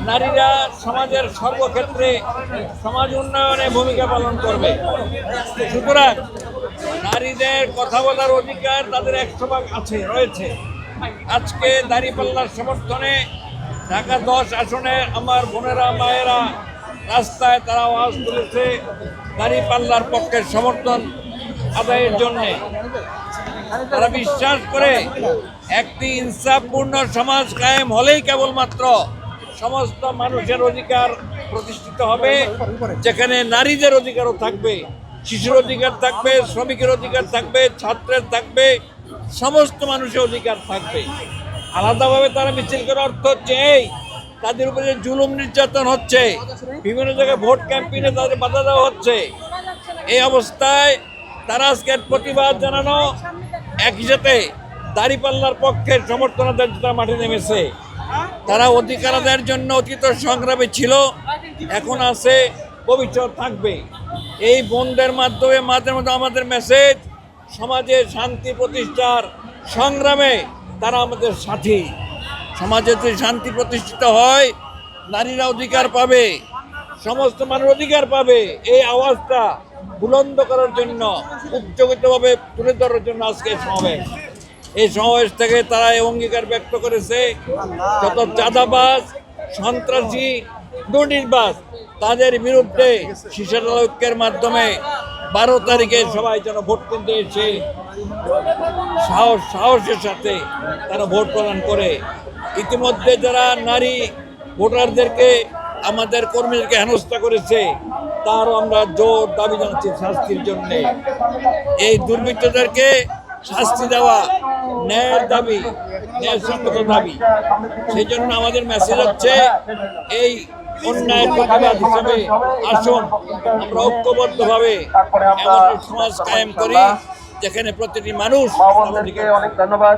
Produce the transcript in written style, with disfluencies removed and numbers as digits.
নারীরা সমাজের সর্বক্ষেত্রে সমাজ উন্নয়নে ভূমিকা পালন করবে। সুতরাং নারীদের কথা বলার অধিকার তাদের 100% রয়েছে। আজকে দাঁড়িপাল্লার সমর্থনে ঢাকা 10 আসনে আমার বোনেরা মায়েরা রাস্তায় তারা আওয়াজ তুলেছে দাঁড়িপাল্লার পক্ষে সমর্থন আদায়ের জন্যে। তারা বিশ্বাস করে একটি ইনসাফপূর্ণ সমাজ কায়েম হলেই কেবলমাত্র সমস্ত মানুষের অধিকার প্রতিষ্ঠিত হবে, যেখানে নারীদের অধিকারও থাকবে, শিশুর অধিকার থাকবে, শ্রমিকের অধিকার থাকবে, ছাত্রের থাকবে, সমস্ত মানুষের অধিকার থাকবে। আলাদাভাবে তারা মিছিল করার অর্থ হচ্ছে এই তাদের উপরে জুলুম নির্যাতন হচ্ছে, বিভিন্ন জায়গায় ভোট ক্যাম্পেইনে তাদের বাধা দেওয়া হচ্ছে। এই অবস্থায় তারা আজকের প্রতিবাদ জানানো, একই সাথে দাঁড়িপাল্লার পক্ষে সমর্থন আদায়ের জন্য মাঠে নেমেছে। তারা অধিকার আদায়ের জন্য অতীত সংগ্রামে ছিল, এখন আছে, ভবিষ্যৎ থাকবে। এই বোনদের মাধ্যমে আমাদের মেসেজ, সমাজে শান্তি প্রতিষ্ঠার সংগ্রামে তারা আমাদের সাথী। সমাজে যদি শান্তি প্রতিষ্ঠিত হয়, নারীরা অধিকার পাবে, সমস্ত মানুষ অধিকার পাবে। এই আওয়াজটা বুলন্দ করার জন্য, উচ্চকিতভাবে তুলে ধরার জন্য আজকে সমাবেশ। এই সমাবেশ থেকে তারা এই অঙ্গীকার ব্যক্ত করেছে যত চাঁদাবাজ, সন্ত্রাসী, দুর্নীতিবাজ তাদের বিরুদ্ধে শিশালকের মাধ্যমে 12 তারিখে সবাই যেন ভোট কিনতে এসে সাহসের সাথে তারা ভোট প্রদান করে। ইতিমধ্যে যারা নারী ভোটারদেরকে, আমাদের কর্মীদেরকে হেনস্থা করেছে, তারও আমরা জোর দাবি জানাচ্ছি শাস্তির জন্য। এই দুর্বৃত্তদেরকে শাস্তি দেওয়া ন্যায়ের দাবি, ন্যায়সঙ্গত দাবি। সেই জন্য আমাদের মেসেজ হচ্ছে এই অন্যায়ের প্রতিবাদ হিসেবে আসুন আমরা ঐক্যবদ্ধভাবে এমন সমাজ কায়েম করি যেখানে প্রতিটি মানুষ। অনেক ধন্যবাদ।